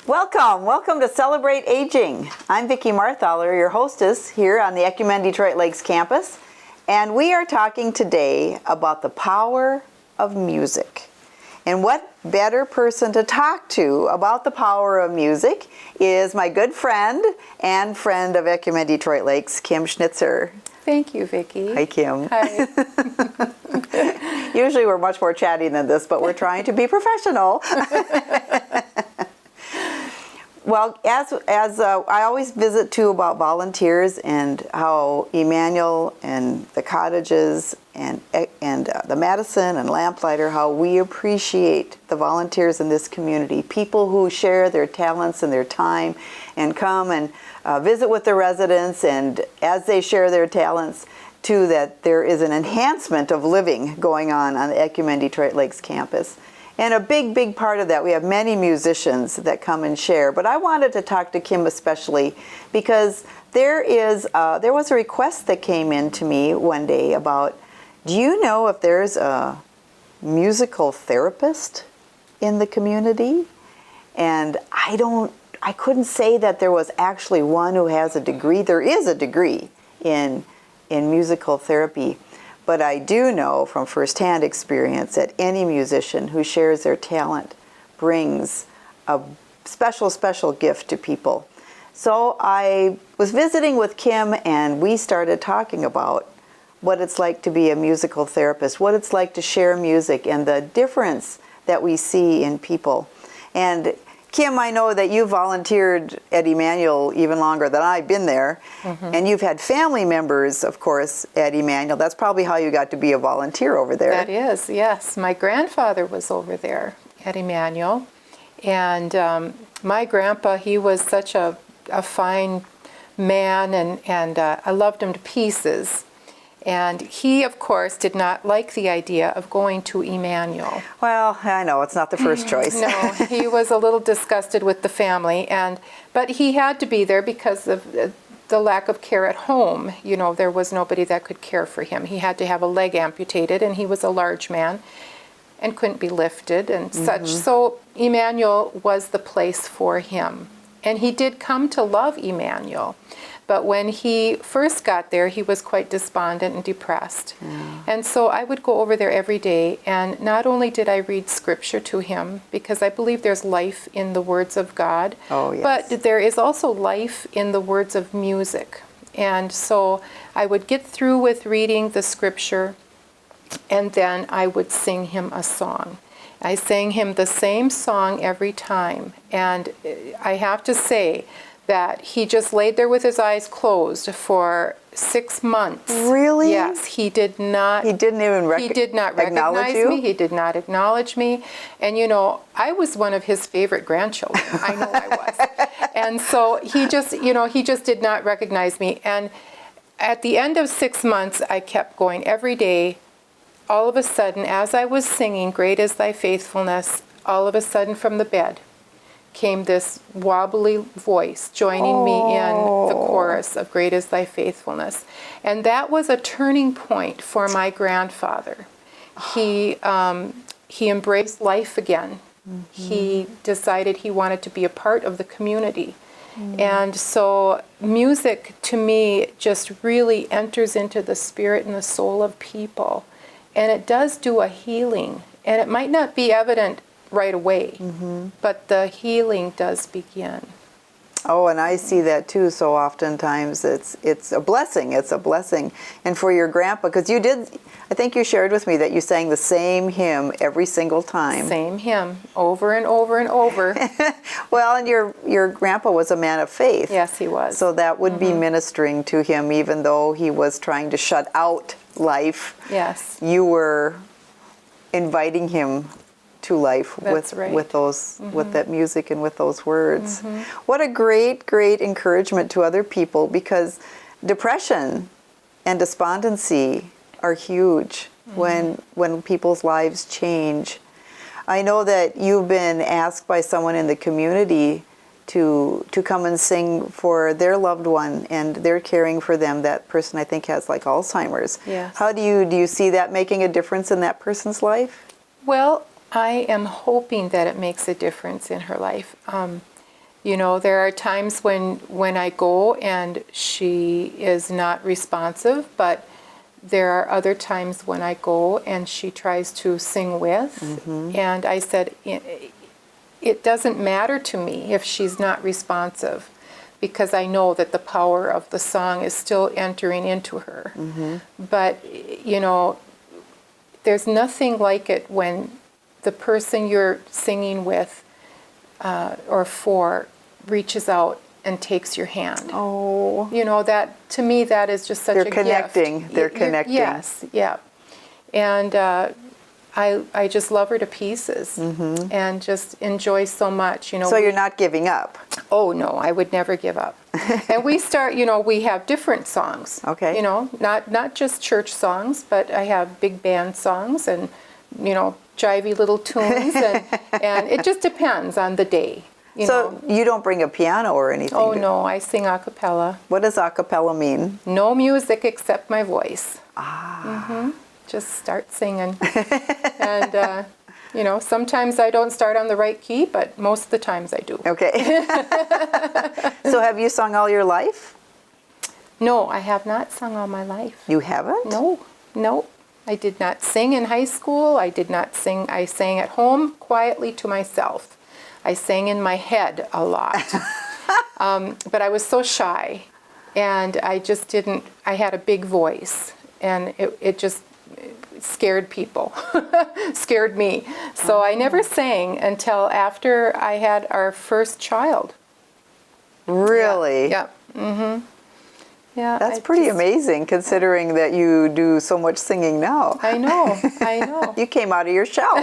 Welcome to Celebrate Aging. I'm Vicki Marthaler, your hostess here on the Ecumen Detroit Lakes campus, and we are talking today about the power of music. And what better person to talk to about the power of music is my good friend and friend of Ecumen Detroit Lakes, Kim Schnitzer. Thank you, Vicki. Hi, Kim. Hi. Usually we're much more chatty than this, but we're trying to be professional. Well, as I always visit too about volunteers and how Emmanuel and the cottages and the Madison and Lamplighter, how we appreciate the volunteers in this community, people who share their talents and their time and come and visit with the residents, and as they share their talents too, that there is an enhancement of living going on the Ecumen Detroit Lakes campus. And a big part of that, we have many musicians that come and share. But I wanted to talk to Kim especially because there was a request that came in to me one day about, do you know if there's a musical therapist in the community? And I couldn't say that there was actually one who has a degree. There is a degree in musical therapy. But I do know from firsthand experience that any musician who shares their talent brings a special gift to people. So I was visiting with Kim and we started talking about what it's like to be a musical therapist, what it's like to share music and the difference that we see in people. And Kim, I know that you volunteered at Emmanuel even longer than I've been there, and you've had family members, of course, at Emmanuel. That's probably how you got to be a volunteer over there. That is, yes. My grandfather was over there at Emmanuel, and my grandpa, he was such a fine man, and I loved him to pieces. And he, of course, did not like the idea of going to Emmanuel. Well, I know, it's not the first choice. No, he was a little disgusted with the family, but he had to be there because of the lack of care at home. You know, there was nobody that could care for him. He had to have a leg amputated, and he was a large man and couldn't be lifted and such. So Emmanuel was the place for him. And he did come to love Emmanuel. But when he first got there, he was quite despondent and depressed. And so I would go over there every day, and not only did I read scripture to him, because I believe there's life in the words of God, but there is also life in the words of music. And so I would get through with reading the scripture, and then I would sing him a song. I sang him the same song every time, and I have to say that he just laid there with his eyes closed for 6 months. Really? Yes, he did not. He didn't even He did not recognize me. He did not acknowledge me. And you know, I was one of his favorite grandchildren. I know I was. And so he just did not recognize me. And at the end of 6 months, I kept going every day. All of a sudden, as I was singing, "Great is Thy Faithfulness," all of a sudden from the bed came this wobbly voice joining me in the chorus of "Great is Thy Faithfulness." And that was a turning point for my grandfather. He embraced life again. He decided he wanted to be a part of the community. And so music to me just really enters into the spirit and the soul of people. And it does do a healing. And it might not be evident right away, but the healing does begin. Oh, and I see that too. So oftentimes it's a blessing. It's a blessing. And for your grandpa, because I think you shared with me that you sang the same hymn every single time. Same hymn, over and over and over. Well, and your grandpa was a man of faith. Yes, he was. So that would be ministering to him, even though he was trying to shut out life. Yes. You were inviting him to life with that music and with those words. What a great encouragement to other people, because depression and despondency are huge when people's lives change. I know that you've been asked by someone in the community to come and sing for their loved one, and they're caring for them. That person, I think, has like Alzheimer's. Yes. How do you see that making a difference in that person's life? Well, I am hoping that it makes a difference in her life. You know, there are times when I go and she is not responsive, but there are other times when I go and she tries to sing with. And I said, it doesn't matter to me if she's not responsive, because I know that the power of the song is still entering into her. But, you know, there's nothing like it when the person you're singing with or for reaches out and takes your hand. Oh. You know, that, to me, that is just such a They're gift. connecting. They're connecting. Yes, yeah. And I just love her to pieces and just enjoy so much, you know. So you're not giving up. Oh, no, I would never give up. And we start, you know, we have different songs. Okay. You know, not just church songs, but I have big band songs and, you know, jivey little tunes. And it just depends on the day. You know. You don't bring a piano or anything? Oh, no, I sing a cappella. What does a cappella mean? No music except my voice. Just start singing. And, you know, sometimes I don't start on the right key, but most of the times I do. Okay. So have you sung all your life? No, I have not sung all my life. You haven't? No. I did not sing in high school. I did not sing. I sang at home quietly to myself. I sang in my head a lot. But I was so shy, and I just didn't, I had a big voice, and it just scared people, scared me. So I never sang until after I had our first child. Really? Yeah. Yeah. That's pretty amazing, considering that you do so much singing now. I know. You came out of your shell.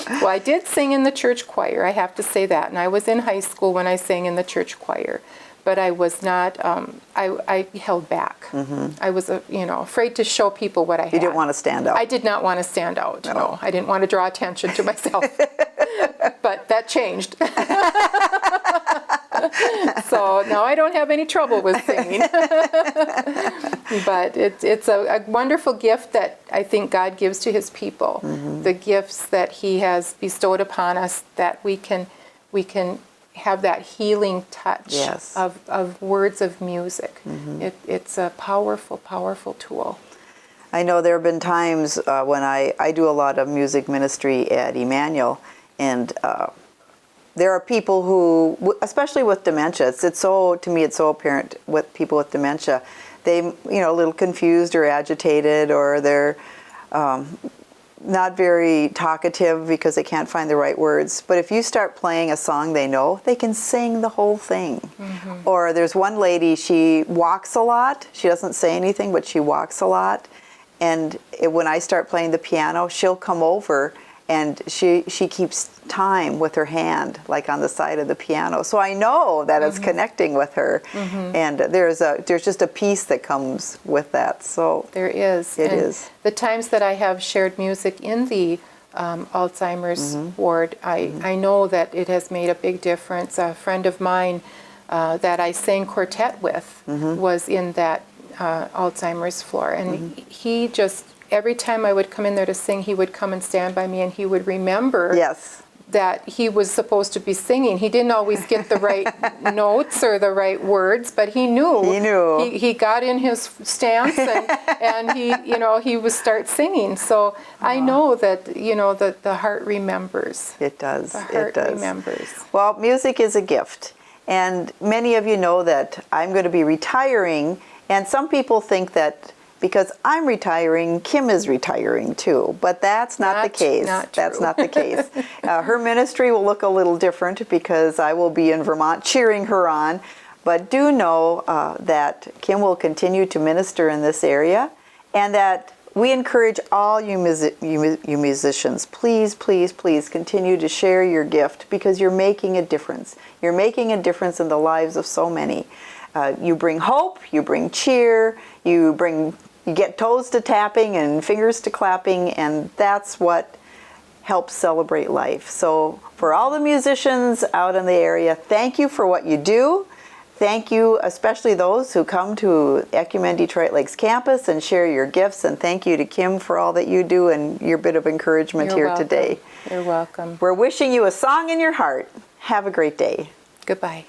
Well, I did sing in the church choir, I have to say that. And I was in high school when I sang in the church choir. But I was not, I held back. I was, afraid to show people what I had. You didn't want to stand out. I did not want to stand out, no. I didn't want to draw attention to myself. But that changed. So now I don't have any trouble with singing. But it's a wonderful gift that I think God gives to his people. The gifts that he has bestowed upon us, that we can have that healing touch of words of music. It's a powerful, powerful tool. I know there have been times when I do a lot of music ministry at Emmanuel, and there are people who, especially with dementia, to me it's so apparent with people with dementia, they, a little confused or agitated, or they're not very talkative because they can't find the right words. But if you start playing a song they know, they can sing the whole thing. Or there's one lady, she walks a lot. She doesn't say anything, but she walks a lot. And when I start playing the piano, she'll come over and she keeps time with her hand, like on the side of the piano. So I know that it's connecting with her. And there's just a peace that comes with that. So there is. It is. The times that I have shared music in the Alzheimer's ward, I know that it has made a big difference. A friend of mine that I sang quartet with was in that Alzheimer's floor, and he just, every time I would come in there to sing, he would come and stand by me, and he would remember that he was supposed to be singing. He didn't always get the right notes or the right words, but he knew. He knew. He got in his stance, and he would start singing. So I know that, that the heart remembers. It does. The heart it does. remembers. Well, music is a gift. And many of you know that I'm going to be retiring. And some people think that because I'm retiring, Kim is retiring too. But that's not the case. That's not the case. Her ministry will look a little different because I will be in Vermont cheering her on. But do know that Kim will continue to minister in this area, and that we encourage all you musicians, please, please, please continue to share your gift, because you're making a difference. You're making a difference in the lives of so many. You bring hope, you bring cheer, you get toes to tapping and fingers to clapping, and that's what helps celebrate life. So for all the musicians out in the area, thank you for what you do. Thank you, especially those who come to Ecumen Detroit Lakes campus and share your gifts. And thank you to Kim for all that you do and your bit of encouragement You're here welcome. today. You're welcome. We're wishing you a song in your heart. Have a great day. Goodbye.